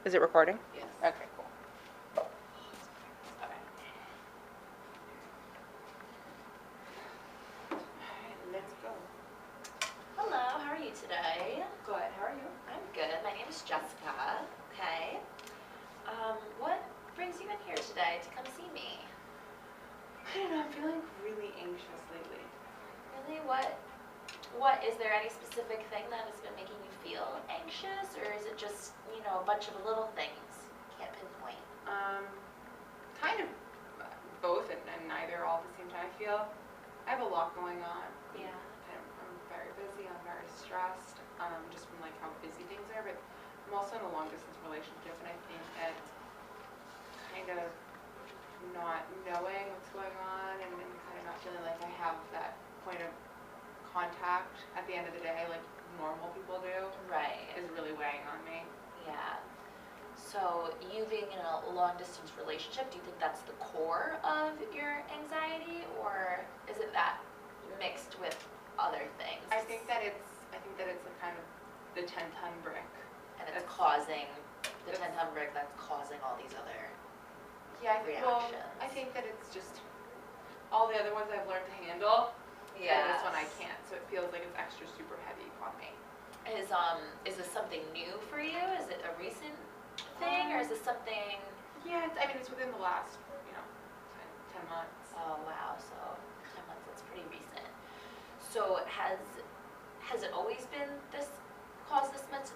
Is it recording? Yes. Okay, cool. Okay. Alright, let's go. Hello, how are you today? Good, how are you? I'm good. My name is Jessica. Okay. What brings you in here today to come see me? I don't know, I'm feeling really anxious lately. Really? Is there any specific thing that has been making you feel anxious, or is it just, a bunch of little things? Can't pinpoint. Kind of both and neither all at the same time. I have a lot going on. Yeah. I'm very busy, I'm very stressed, just from like how busy things are, but I'm also in a long distance relationship, and I think that kind of not knowing what's going on and kind of not feeling like I have that point of contact at the end of the day like normal people do Right. is really weighing on me. Yeah. So you being in a long distance relationship, do you think that's the core of your anxiety, or is it that mixed with other things? I think that it's the kind of the 10-ton brick. And it's causing the 10-ton brick that's causing all these other reactions. I think that it's just all the other ones I've learned to handle. Yeah. And this one I can't, so it feels like it's extra super heavy on me. Is this something new for you? Is it a recent thing, or is this something? Yeah, it's within the last 10 months. Oh wow, so 10 months, that's pretty recent. So has it always been caused this much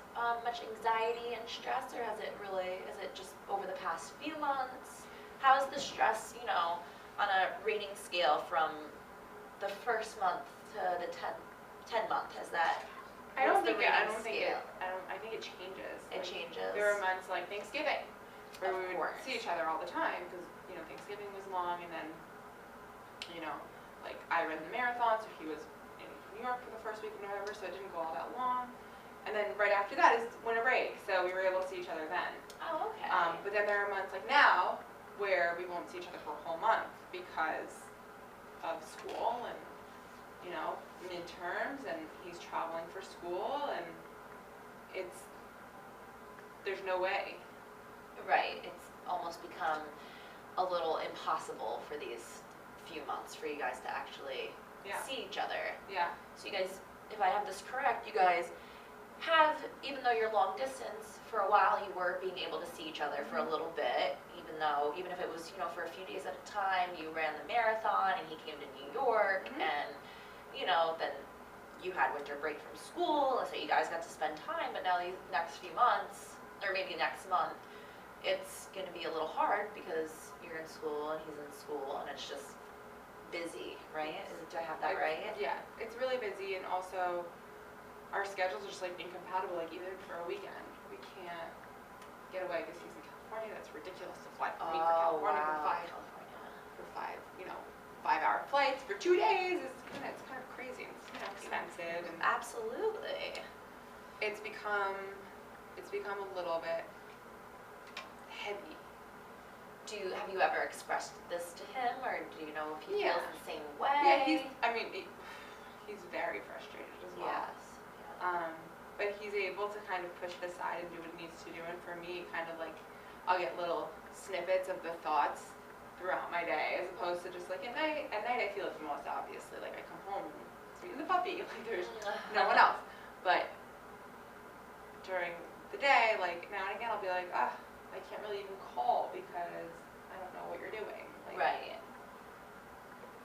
anxiety and stress, or is it just over the past few months? How is the stress, on a rating scale from the first month to the 10 month? I think it changes. It changes. There are months like Thanksgiving where we would see each other all the time because Thanksgiving was long, and then like I ran the marathon, so he was in New York for the first week of November, so it didn't go all that long. And then right after that is winter break, so we were able to see each other then. Oh, okay. But then there are months like now where we won't see each other for a whole month because of school and midterms, and he's traveling for school, and there's no way. Right, it's almost become a little impossible for these few months for you guys to actually see each other. Yeah. So you guys, if I have this correct, you guys have, even though you're long distance, for a while you were being able to see each other for a little bit, even if it was, for a few days at a time. You ran the marathon and he came to New York, and then you had winter break from school, so you guys got to spend time. But now these next few months, or maybe next month, it's going to be a little hard because you're in school and he's in school, and it's just busy, right? Do I have that right? Yeah, it's really busy, and also our schedules are just like incompatible. Like even for a weekend, we can't get away because he's in California. That's ridiculous to fly from me for California for five 5-hour flights for 2 days. It's kind of crazy. It's expensive, and Absolutely. it's become a little bit heavy. Have you ever expressed this to him, or do you know if he Yeah. feels the same way? Yeah, he's very frustrated as well. Yes. But he's able to kind of push it aside and do what he needs to do, and for me, kind of like, I'll get little snippets of the thoughts throughout my day, as opposed to just like at night I feel it the most, obviously. Like I come home and it's me and the puppy, like there's no one else. But during the day, like now and again, I'll be like, I can't really even call because I don't know what you're doing. Like,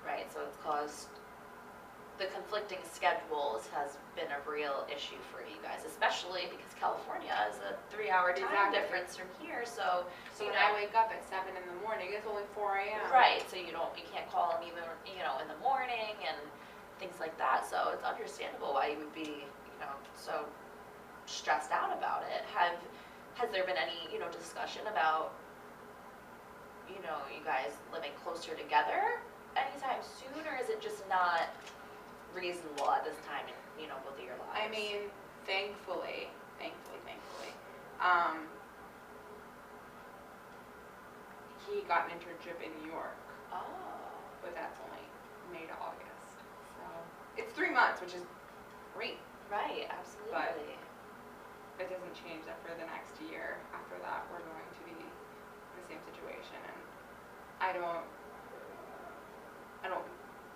Right, so it's caused, the conflicting schedules has been a real issue for you guys, especially because California is a 3-hour time difference from here, so when I wake up at 7 in the morning, it's only 4 a.m. Right, so you can't call him even, in the morning and things like that, so it's understandable why you would be, so stressed out about it. Has there been any, discussion about, you guys living closer together anytime soon, or is it just not reasonable at this time in, both of your lives? I mean, thankfully, he got an internship in New York. Oh. But that's only May to August. So it's 3 months, which is great. Right, absolutely. But it doesn't change that for the next year after that. situation, and I don't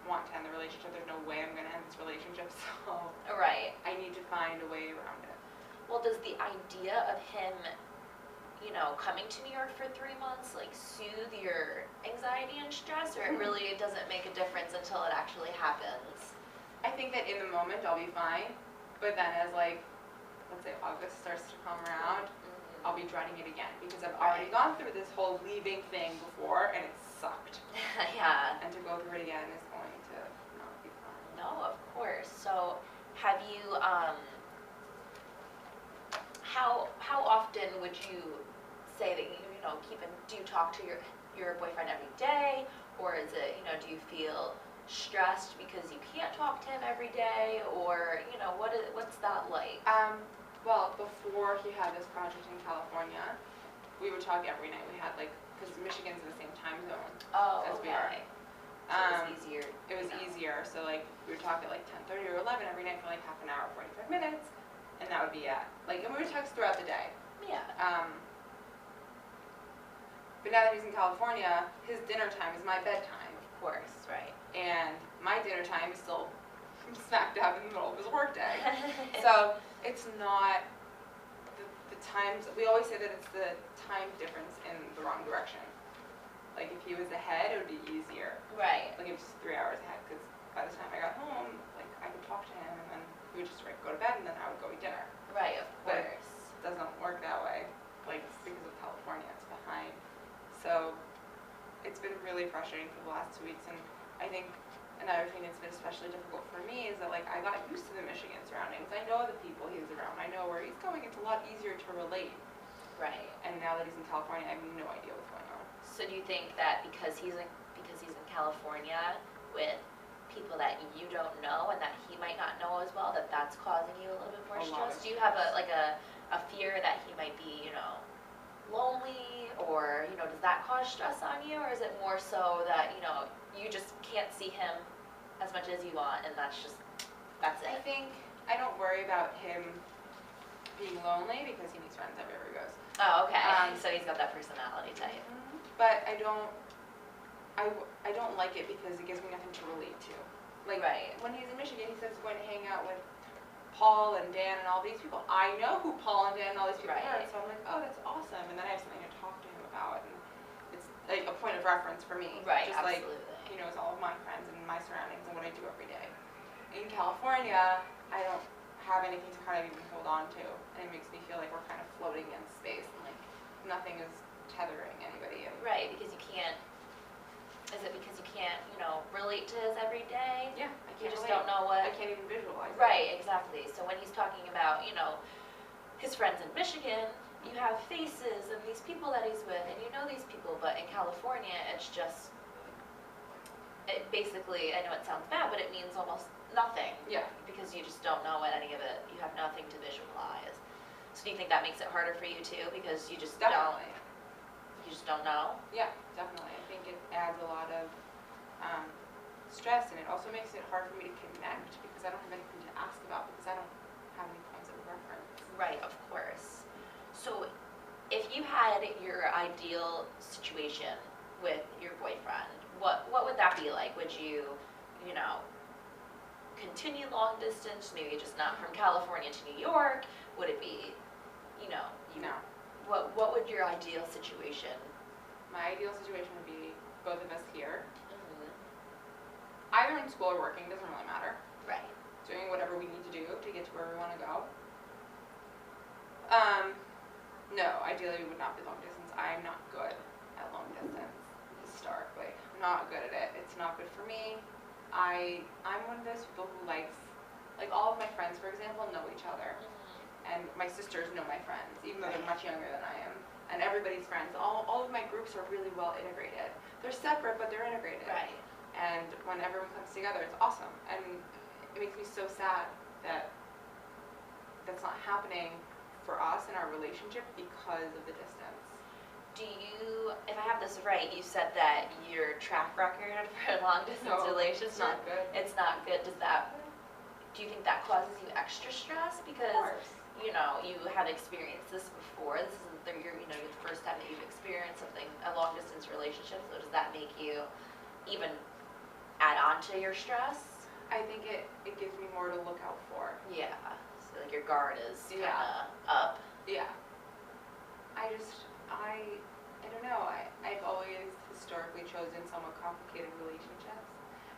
want to end the relationship. There's no way I'm going to end this relationship, so Right. I need to find a way around it. Well, does the idea of him, you know, coming to New York for 3 months, like, soothe your anxiety and stress, or it really doesn't make a difference until it actually happens? I think that in the moment I'll be fine, but then as like, let's say August starts to come around, I'll be dreading it again because I've already gone through this whole leaving thing before and it sucked. Yeah. And to go through it again is going to not be fun. No, of course. So, have you, how often would you say that you know, do you talk to your boyfriend every day, or is it, you know, do you feel stressed because you can't talk to him every day, or, you know, what's that like? Well, before he had this project in California, we would talk every night. We had like, because Michigan's in the same time zone as we are. So it was easier. It was easier. So like, we would talk at like 10:30 or 11 every night for like half an hour, 45 minutes, and that would be it. Like, and we would text throughout the day. Yeah. But now that he's in California, his dinner time is my bedtime. Of course, right. And my dinner time is still smack dab in the middle of his workday. So it's not the times, we always say that it's the time difference in the wrong direction. Like if he was ahead, it would be easier. Right. Like if he was 3 hours ahead, because by the time I got home, like I could talk to him and then we would just go to bed and then I would go eat dinner. Right, of But course. it doesn't work that way. Like because of California, it's behind. So it's been really frustrating for the last 2 weeks, and I think another thing that's been especially difficult for me is that like I got used to the Michigan surroundings. I know the people he's around. I know where he's going. It's a lot easier to relate. Right. And now that he's in California, I have no idea what's going on. So do you think that because he's in California with people that you don't know and that he might not know as well, that that's causing you a little bit more stress? Do you have a fear that he might be, you know, lonely, or, you know, does that cause stress on you, or is it more so that, you know, you just can't see him as much as you want and that's it? I think I don't worry about him being lonely because he needs friends everywhere he goes. Oh, okay. So he's got that personality type. But I don't like it because it gives me nothing to relate to. Like when he's in Michigan, he says he's going to hang out with Paul and Dan and all these people. I know who Paul and Dan and all these people are, so I'm like, oh, that's awesome. And then I have something to talk to him about, and it's like a point of reference for me. Right, just absolutely. like he knows all of my friends and my surroundings and what I do every day. In California, I don't have anything to kind of even hold on to, and it makes me feel like we're kind of floating in space, and like nothing is tethering anybody. Right, because you can't. Is it because you can't, you know, relate to his everyday? Yeah, I can't. You just relate. don't know what. I can't even visualize. Right, exactly. So when he's talking about, you know, his friends in Michigan, you have faces and these people that he's with, and you know these people, but in California, it's just, it basically, I know it sounds bad, but it means almost nothing. Yeah. Because you just don't know what any of it, you have nothing to visualize. So do you think that makes it harder for you too, because you just Definitely. You just don't know? Yeah, definitely. I think it adds a lot of stress, and it also makes it hard for me to connect because I don't have anything to ask about because I don't have any points of reference. Right, of course. So if you had your ideal situation with your boyfriend, what would that be like? Would you, you know, continue long distance, maybe just not from California to New York? Would it be, you know, No. What would your ideal situation? My ideal situation would be both of us here, Mm-hmm. either in school or working, doesn't really matter. Right. Doing whatever we need to do to get to where we want to go. No, ideally we would not be long distance. I'm not good at long distance, historically. I'm not good at it. It's not good for me. I'm one of those people who likes, like all of my friends, for example, know each other. And my sisters know my friends, even though they're much younger than I am. And everybody's friends. All of my groups are really well integrated. They're separate, but they're integrated. Right. And when everyone comes together, it's awesome. And it makes me so sad that that's not happening for us in our relationship because of the distance. Do you, if I have this right, you said that your track record for long distance relations, It's not good. It's not good. Do you think that causes you extra stress? Because, Of course. you know, you have experienced this before. This isn't your first time that you've experienced something, a long distance relationship? So does that make you even add on to your stress? I think it gives me more to look out for. Yeah, so like your guard is kind Yeah. of up. Yeah. I don't know, I've always historically chosen somewhat complicated relationships.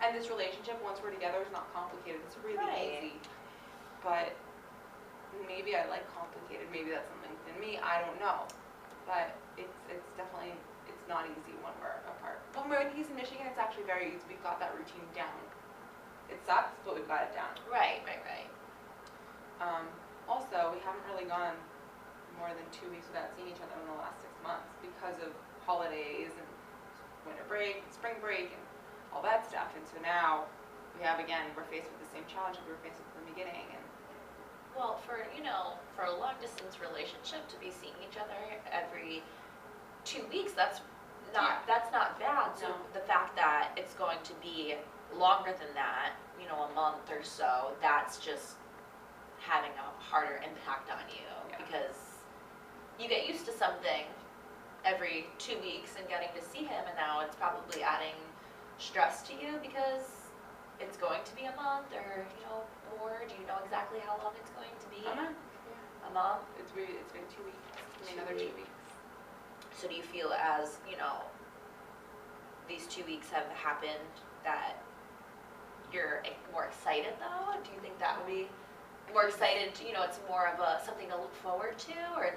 And this relationship, once we're together, is not complicated, it's really Right. easy. But maybe I like complicated, maybe that's something within me, I don't know. But it's definitely, it's not easy when we're apart. When he's in Michigan, it's actually very easy, we've got that routine down. It sucks, but we've got it down. Right. Also, we haven't really gone more than 2 weeks without seeing each other in the last 6 months because of holidays and winter break, and spring break, and all that stuff. And so now we're faced with the same challenge that we were faced with in the beginning. And Well, for a long distance relationship to be seeing each other every 2 weeks, that's not bad. So No. the fact that it's going to be longer than that, a month or so, that's just having a harder impact on you Yeah. because you get used to something every 2 weeks and getting to see him, and now it's probably adding stress to you because it's going to be a month or more. Do you know exactly how long it's going to be? a month. A month. It's been 2 weeks. It's been 2 another 2 weeks. weeks. So do you feel as these 2 weeks have happened that you're more excited though? Do you think that would be more excited? It's more of something to look forward to, or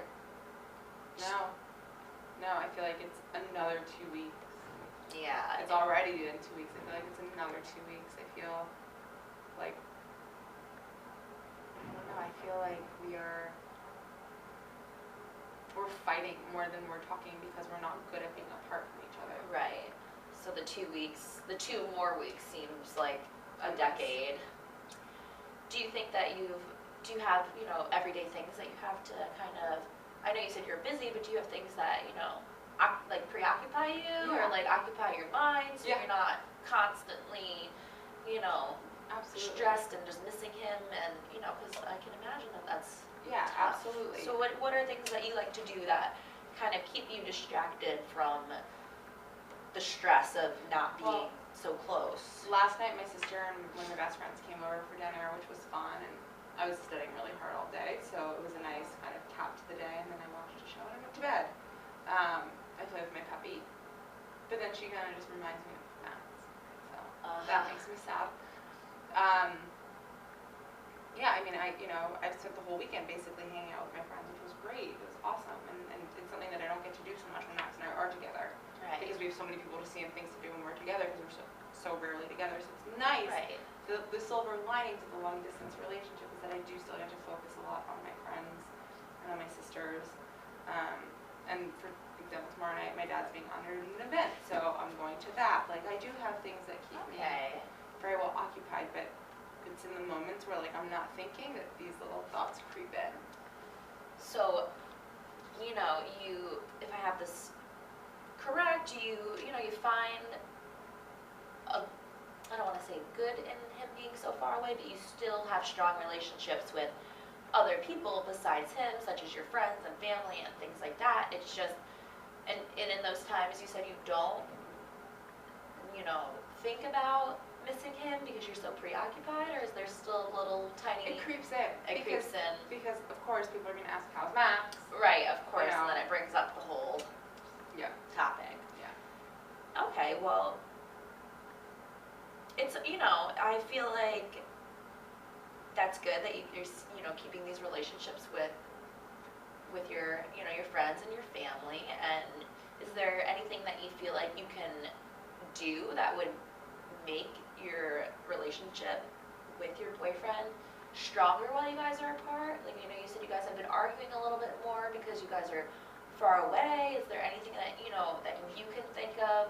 No, I feel like it's another 2 weeks. yeah, It's already been 2 weeks. I feel like it's another 2 weeks. I feel like, I don't know, I feel like we're fighting more than we're talking because we're not good at being apart from each other. right. So the 2 more weeks seems like a Yes. decade. Do you think that do you have everyday things that you have to kind of? I know you said you're busy, but do you have things that like preoccupy you or Yeah. like occupy your mind, so Yeah. you're not constantly Absolutely. stressed and just missing him, and because I can imagine that that's Yeah, tough. absolutely. So what are things that you like to do that kind of keep you distracted from the stress of not being Well, so close? Last night, my sister and one of my best friends came over for dinner, which was fun, and I was studying really hard all day, so it was a nice kind of cap to the day, and then I watched a show and I went to bed. I played with my puppy, but then she kind of just reminds me of Max, so that makes me sad. Yeah, I mean, I spent the whole weekend basically hanging out with my friends, which was great. It was awesome, and it's something that I don't get to do so much when Max and I are together, Right. because we have so many people to see and things to do when we're together, because we're so rarely together. So it's nice. Right. The silver lining to the long distance relationship is that I do still get to focus a lot on my friends and on my sisters. And for example, tomorrow night my dad's being honored at an event, so I'm going to that. Like, I do have things that keep me Okay. very well occupied, but it's in the moments where like I'm not thinking that these little thoughts creep in. So, if I have this correct, you find I don't want to say good in him being so far away, but you still have strong relationships with other people besides him, such as your friends and family and things like that. It's just, and in those times you said you don't, think about missing him because you're so preoccupied, or is there still a little tiny? It creeps in. It creeps in. Because of course people are going to ask, how's Max? Right, of course, know. and then it brings up the whole Yeah. topic. Yeah. Okay, well, it's, I feel like that's good that you're, keeping these relationships with your, your friends and your family. And is there anything that you feel like you can do that would make your relationship with your boyfriend stronger while you guys are apart? Like, you said you guys have been arguing a little bit more because you guys are far away. Is there anything that, that you can think of?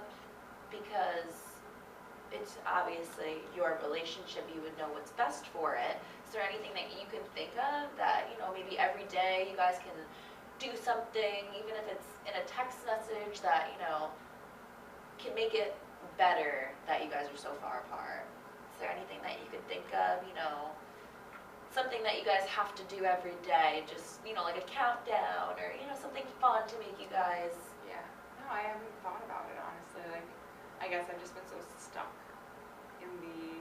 Because it's obviously your relationship, you would know what's best for it. Is there anything that you can think of that, maybe every day you guys can do something, even if it's in a text message that, can make it better that you guys are so far apart? Is there anything that you could think of, something that you guys have to do every day, just, like a countdown or, something fun to make you guys? Yeah. No, I haven't thought about it, honestly. Like, I guess I've just been so stuck in the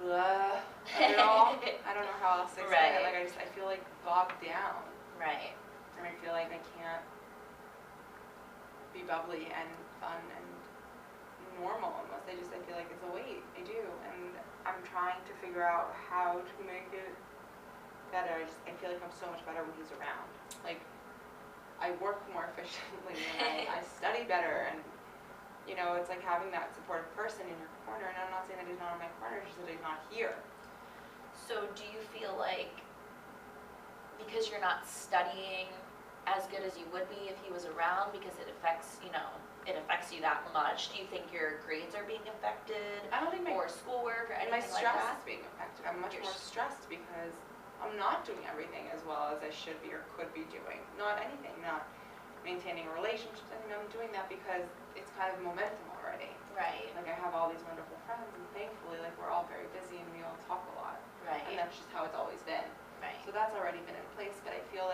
blah of it all. I don't know how else to explain it. Right. Like, I feel like bogged down. Right. And I feel like I can't be bubbly and fun and normal unless I feel like it's a weight. I do. And I'm trying to figure out how to make it better. I feel like I'm so much better when he's around. Like, I work more efficiently and I study better, and you know, it's like having that supportive person in your corner. And I'm not saying that he's not in my corner, it's just that he's not here. So do you feel like because you're not studying as good as you would be if he was around, because it affects, you know, it affects you that much? Do you think your grades are being affected, I don't think or schoolwork, or anything my like stress that? is being affected. I'm much Your more stressed because I'm not doing everything as well as I should be or could be doing. Not anything, not maintaining relationships. I mean, I'm doing that because it's kind of momentum already. Right. Like, I have all these wonderful friends, and thankfully, like, we're all very busy and we all talk a lot. Right. And that's just how it's always been. Right. So that's already been in place, but I feel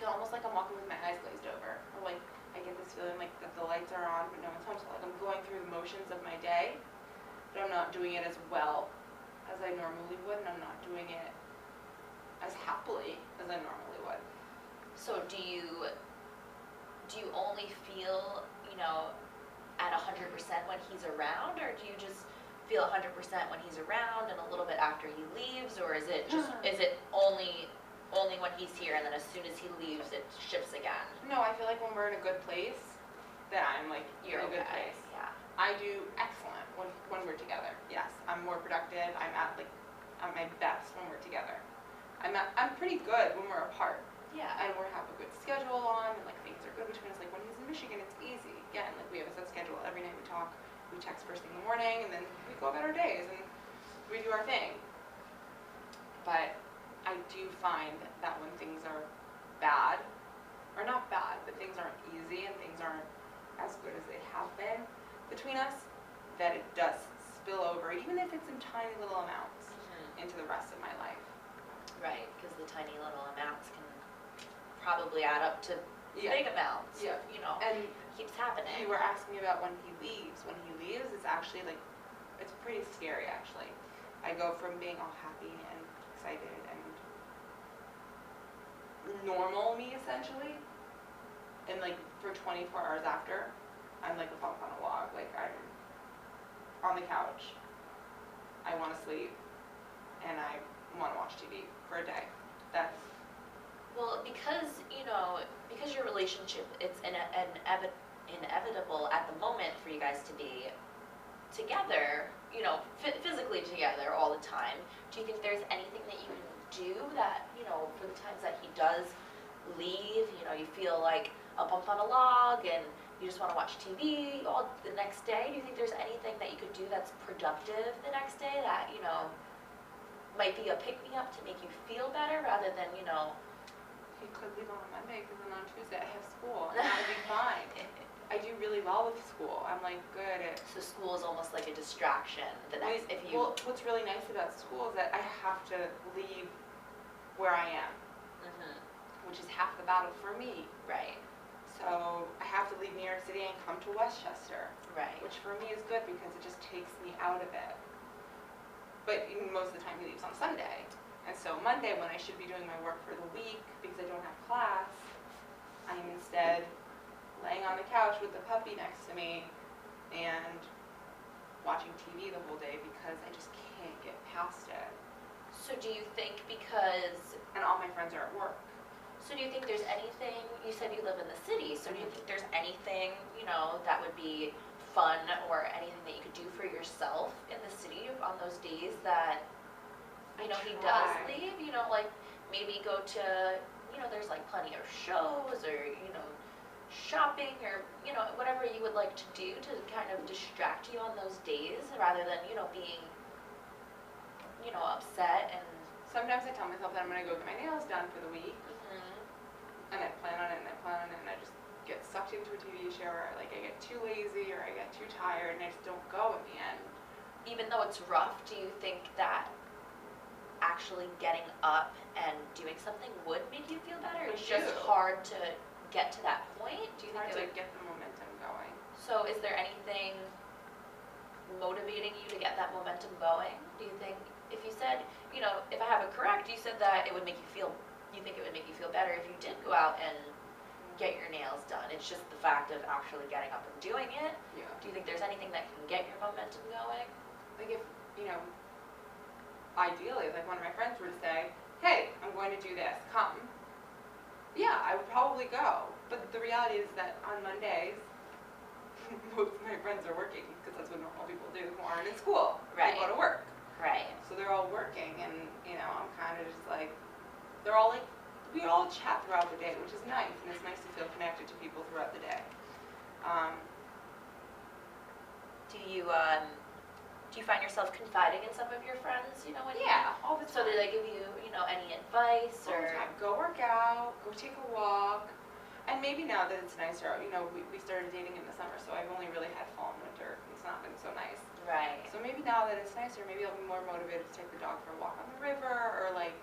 almost like I'm walking with my eyes glazed over. Or like, I get this feeling like that the lights are on, but no one's home. So like, I'm going through the motions of my day, but I'm not doing it as well as I normally would, and I'm not doing it as happily as I normally would. So do you only feel, you know, at 100% when he's around, or do you just feel 100% when he's around and a little bit after he leaves, or is it just is it only when he's here and then as soon as he leaves it shifts again? No, I feel like when we're in a good place, that I'm like You're in a good okay. place. Yeah. I do excellent when we're together. Yes, I'm more productive. I'm at my best when we're together. I'm pretty good when we're apart. Yeah. And we have a good schedule on, and like things are good between us. Like when he's in Michigan, it's easy. Again, like we have a set schedule. Every night we talk. We text first thing in the morning, and then we go about our days and we do our thing. But I do find that when things are bad, or not bad, but things aren't easy and things aren't as good as they have been between us, that it does spill over, even if it's in tiny little amounts, into the rest of my life. Right, because the tiny little amounts can probably add up to big amounts. Yeah. You know, And keeps happening. you were asking me about when he leaves. When he leaves, it's actually like, it's pretty scary actually. I go from being all happy and excited and normal me essentially, and like for 24 hours after, I'm like a bump on a log. Like I'm on the couch, I want to sleep, and I want to watch TV for a day. That's Well, because, you know, because your relationship, it's inevitable at the moment for you guys to be together, you know, physically together all the time. Do you think there's anything that you can do that, you know, for the times that he does leave, you know, you feel like a bump on a log and you just want to watch TV all the next day? Do you think there's anything that you could do that's productive the next day that, you know, might be a pick-me-up to make you feel better rather than, you know, he could leave on a Monday because then on Tuesday I have school and that'll be fine. I do really well with school. I'm like good at. So school is almost like a distraction. The next, if you. Well, what's really nice about school is that I have to leave where I am, which is half the battle for me. Right. So I have to leave New York City and come to Westchester, Right. which for me is good because it just takes me out of it. But most of the time he leaves on Sunday. And so Monday, when I should be doing my work for the week because I don't have class, I'm instead laying on the couch with the puppy next to me and watching TV the whole day because I just can't get past it. So do you think because, And all my friends are at work. so do you think there's anything, you said you live in the city, so do you think there's anything, you know, that would be fun or anything that you could do for yourself in the city on those days that, you know, he does leave? You know, like maybe go to, you know, there's like plenty of shows or, you know, shopping or, you know, whatever you would like to do to kind of distract you on those days rather than, you know, being, you know, upset and. Sometimes I tell myself that I'm going to go get my nails done for the week, and I plan on it and I plan on it, and I just get sucked into a TV show, or like I get too lazy or I get too tired and I just don't go in the end. Even though it's rough, do you think that actually getting up and doing something would make you feel better? It's just hard to get to that point? Do you It's hard think to get the momentum going. so is there anything motivating you to get that momentum going? Do you think, if you said, you know, if I have it correct, you said that it would make you feel, you think it would make you feel better if you did go out and get your nails done. It's just the fact of actually getting up and doing it. Yeah. Do you think there's anything that can get your momentum going? Like if, ideally, like one of my friends were to say, hey, I'm going to do this, come. Yeah, I would probably go. But the reality is that on Mondays, most of my friends are working, because that's what normal people do who aren't in school. Right. They go to work. Right. So they're all working, and, I'm kind of just like, they're all like, we all chat throughout the day, which is nice, and it's nice to feel connected to people throughout the day. Do you find yourself confiding in some of your friends, when Yeah, all the time. so do they give you, any advice All the or? time. Go work out, go take a walk. And maybe now that it's nicer, we started dating in the summer, so I've only really had fall and winter. It's not been so nice. Right. So maybe now that it's nicer, maybe I'll be more motivated to take the dog for a walk on the river or like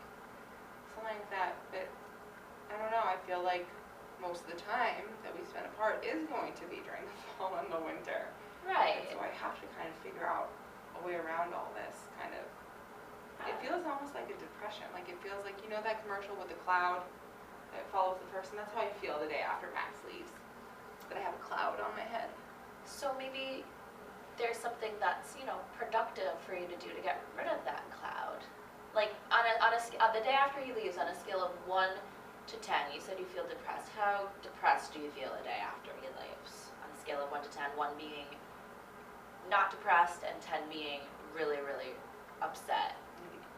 something like that. But I don't know, I feel like most of the time that we spend apart is going to be during the fall and the winter. Right. And so I have to kind of figure out a way around all this kind of. It feels almost like a depression. Like it feels like, that commercial with the cloud that follows the person? That's how I feel the day after Max leaves. That I have a cloud on my head. So maybe there's something that's, productive for you to do to get rid of that cloud. Like on the day after he leaves, on a scale of 1 to 10, you said you feel depressed. How depressed do you feel the day after he leaves? On a scale of 1 to 10, 1 being not depressed and 10 being really, really upset.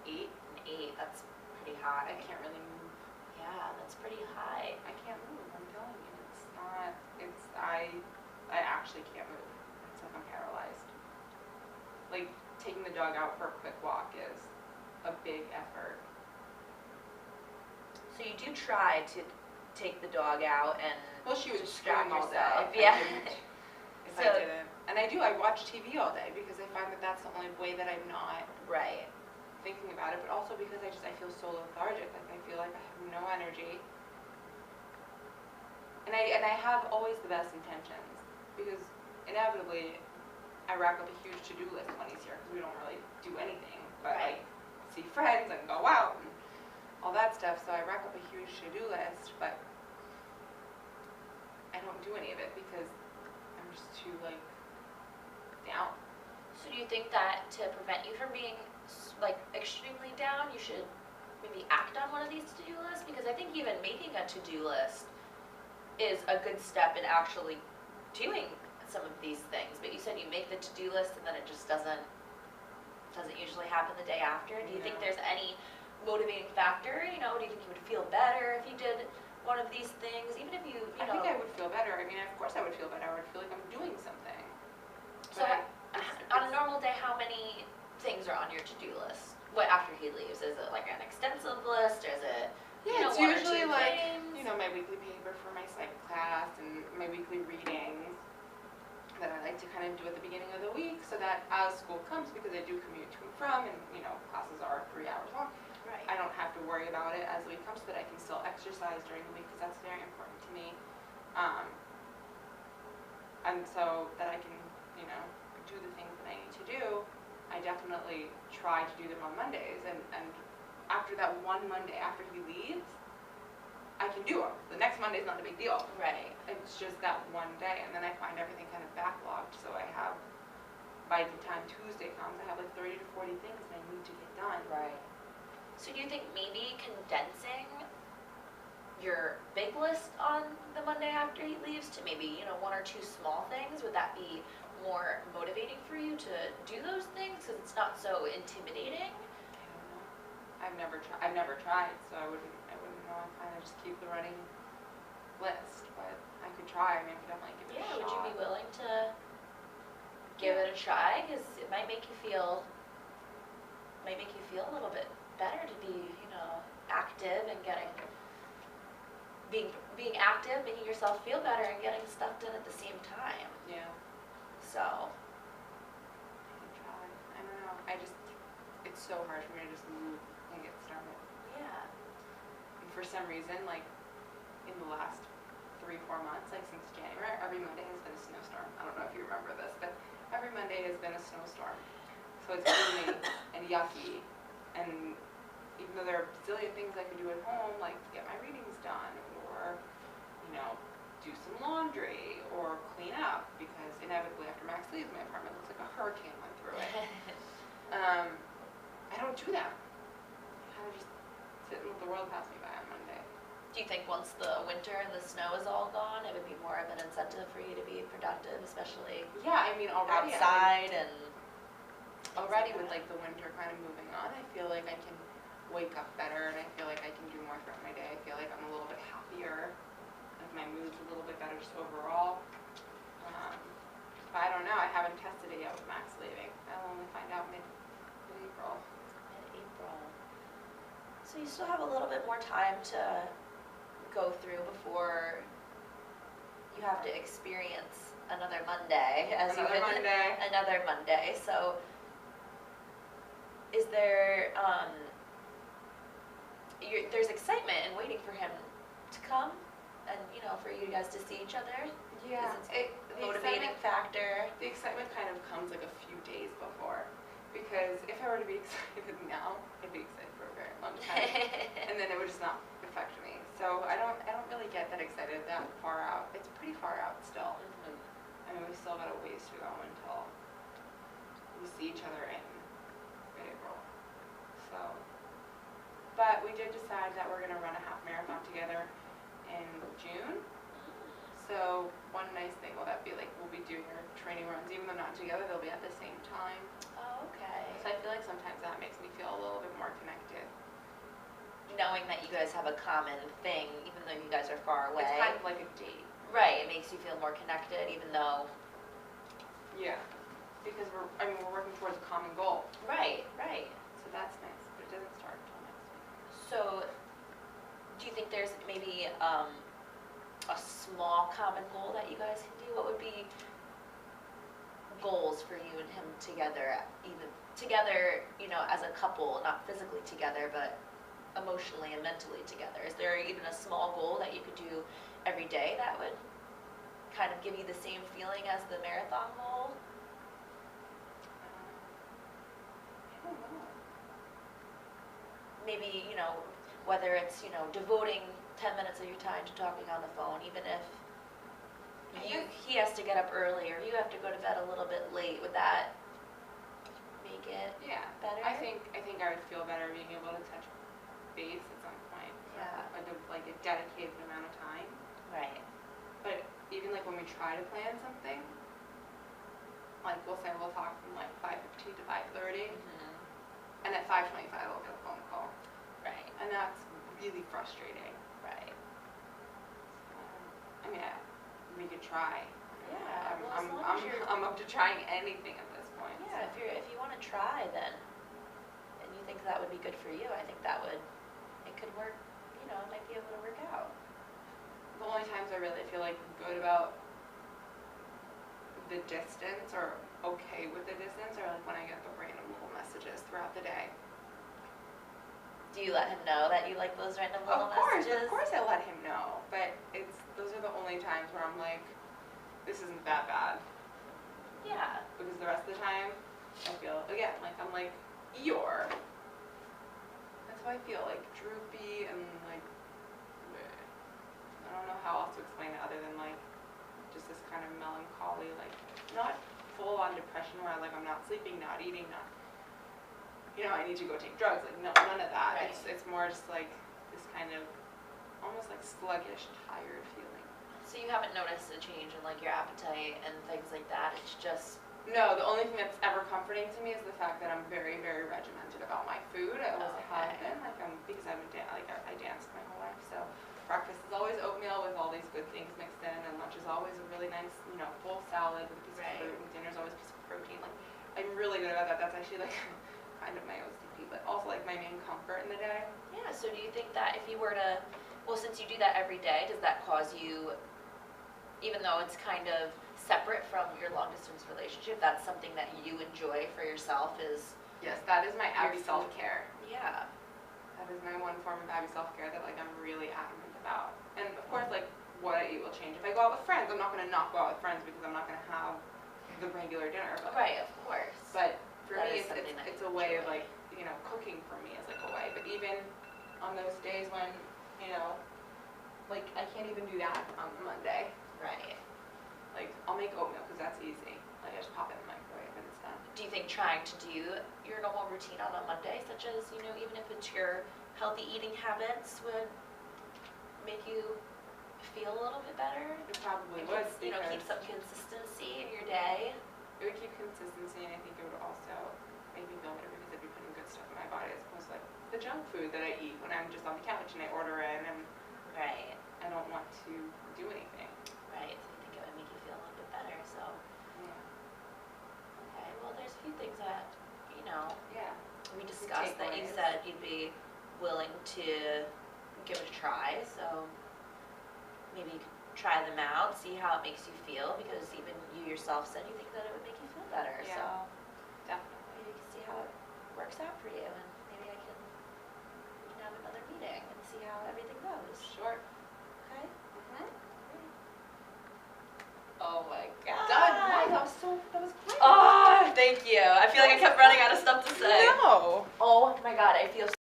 8. An 8, that's pretty high. I can't really move. Yeah, that's pretty high. I can't move. I'm telling you, it's not. I actually can't move. It's like I'm paralyzed. Like taking the dog out for a quick walk is a big effort. So you do try to take the dog out and Well, she would distract scream all day. yourself. If Yeah. I didn't. If I So- didn't. And I do. I watch TV all day because I find that that's the only way that I'm not Right. thinking about it, but also because I feel so lethargic. Like I feel like I have no energy. And I have always the best intentions because inevitably I rack up a huge to-do list when he's here because we don't really do anything but Right. like see friends and go out and all that stuff. So I rack up a huge to-do list, but I don't do any of it because I'm just too like down. So do you think that to prevent you from being extremely down, you should maybe act on one of these to-do lists? Because I think even making a to-do list is a good step in actually doing some of these things. But you said you make the to-do list and then it just doesn't usually happen the day after. Do you think No. there's any motivating factor? Do you think you would feel better if you did one of these things, even if you I think I would feel better. I mean, of course I would feel better. I would feel like I'm doing something. So But on a normal day, how many things are on your to-do list? What after he leaves? Is it like an extensive list? Or is it yeah, it's one or usually two like things? my weekly paper for my psych class and my weekly readings that I like to kind of do at the beginning of the week, so that as school comes, because I do commute to and from, and classes are 3 hours long, Right. I don't have to worry about it as the week comes, so that I can still exercise during the week because that's very important to me, and so that I can do the things that I need to do. I definitely try to do them on Mondays, and after that one Monday after he leaves, I can do them. The next Monday's not a big deal. Right. It's just that one day, and then I find everything kind of backlogged, so I have, by the time Tuesday comes, I have like 30 to 40 things that I need to get done. Right. So do you think maybe condensing your big list on the Monday after he leaves to maybe, 1 or 2 small things, would that be more motivating for you to do those things because it's not so intimidating? I don't know. I've never tried, so I wouldn't know. I kind of just keep the running list, but I could try. I mean, I could definitely give it a shot. Would you be willing to give it a try? Because it might make you feel a little bit better to be, active and being active, making yourself feel better and getting stuff done at the same time. Yeah. So, I could try. I don't know. It's so hard for me to just move and get started. yeah. And for some reason, like, in the last 3 Monday has been a snowstorm. So it's gloomy and yucky, and even though there are a zillion things I could do at home, like get my readings done, or, you know, do some laundry, or clean up, because inevitably after Max leaves, my apartment looks like a hurricane went through it. I don't do that. I kind of just sit and let the world pass me by on Monday. Do you think once the winter and the snow is all gone, it would be more of an incentive for you to be productive, especially Yeah, I mean already outside and already with like the winter kind of moving on, I feel like I can wake up better, and I feel like I can do more throughout my day. I feel like I'm a little bit happier, like my mood's a little bit better just overall. But I don't know, I haven't tested it yet with Max leaving. I'll only find out mid-April. Mid-April. So you still have a little bit more time to go through before you have to experience another Monday. Another Monday. Another Monday. So is there, there's excitement in waiting for him to come and, you know, for you guys to see each other? Yeah. It's a motivating factor. The excitement kind of comes like a few days before, because if I were to be excited now, I'd be excited for a very long time, and then it would just not affect me. So I don't really get that excited that far out. It's pretty far out still. I mean, we still got a ways to go until we see each other in mid-April. So, but we did decide that we're gonna run a half marathon together in June. So one nice thing will that be, like, we'll be doing our training runs, even though not together, they'll be at the same time. Oh, okay. So I feel like sometimes that makes me feel a little bit more connected. Knowing that you guys have a common thing, even though you guys are far away. It's kind of like a date. Right, it makes you feel more connected, even though. Yeah, because we're working towards a common goal. Right, right. So that's nice, but it doesn't start until next week. So, do you think there's maybe a small common goal that you guys can do? What would be goals for you and him together, even together, you know, as a couple, not physically together, but emotionally and mentally together? Is there even a small goal that you could do every day that would kind of give you the same feeling as the marathon goal? I don't know. Maybe, you know, whether it's, you know, devoting 10 minutes of your time to talking on the phone, even if he has to get up early or you have to go to bed a little bit late, would that make it better? I think I would feel better being able to touch base at some point. Yeah. Like a dedicated amount of time. Right. But even like when we try to plan something, like we'll say we'll talk from like 5:15 to 5:30, and at 5:25 we'll get a phone call. Right. And that's really frustrating. Right. I mean, we could try. Yeah. Well, as long as you're, I'm up to trying anything at this point. yeah, So. if you want to try, then, and you think that would be good for you, I think that would, it could work, you know, it might be able to work out. The only times I really feel like good about the distance or okay with the distance are like when I get the random little messages throughout the day. Do you let him know that you like those random little messages? Of course I let him know, but those are the only times where I'm like, this isn't that bad. Yeah. Because the rest of the time, I feel, again, like I'm like, Eeyore. That's how I feel, like droopy and like, bleh. I don't know how else to explain it other than like, just this kind of melancholy, like, not full on depression where like I'm not sleeping, not eating, not, you know, I need to go take drugs, like no, none of that. Right. It's more just like this kind of almost like sluggish, tired feeling. So you haven't noticed a change in like your appetite and things like that? It's just. No, the only thing that's ever comforting to me is the fact that I'm very, very regimented about my food. I always have been, like because I've been I danced my whole life, so breakfast is always oatmeal with all these good things mixed in, and lunch is always a really nice, you know, full salad with a piece of fruit, and dinner's always a piece of protein. Like I'm really good about that. That's actually like kind of my OCD, but also like my main comfort in the day. Yeah. So do you think that if you were to, well, since you do that every day, does that cause you, even though it's kind of separate from your long distance relationship, that's something that you enjoy for yourself is? Yes, that is my Abby self-care. Yeah. That is my one form of Abby self-care that like I'm really adamant about. And of course like what I eat will change. If I go out with friends, I'm not going to not go out with friends because I'm not going to have the regular dinner. Right, of course. But for That me, is something that it's you a way of enjoy. like, you know, cooking for me is like a way. But even on those days when, you know, like I can't even do that on Monday. Right. Like I'll make oatmeal because that's easy. Like I just pop it in the microwave and it's done. Do you think trying to do your normal routine on a Monday, such as, you know, even if it's your healthy eating habits, would make you feel a little bit better? It probably And would, you know, keep because some consistency in your day? it would keep consistency, and I think it would also make me feel better because I'd be putting good stuff in my body as opposed to like the junk food that I eat when I'm just on the couch and I order it and Right, I don't want to do anything. right. So you think it would make you feel a little bit better, so. Yeah. Okay, well, there's a few things that, you know, Yeah. we discussed that you takeaways. said you'd be willing to give it a try, so maybe you could try them out, see how it makes you feel, because even you yourself said you think that it would make you feel better, so Yeah. Definitely. maybe you can see how it works out for you, and maybe we can have another meeting and see how everything goes. Sure. Okay? Mm-hmm. Oh my god. Done. Wow, that was great. Oh, thank you. I feel like I kept running out of stuff to say. No. Oh my god, I feel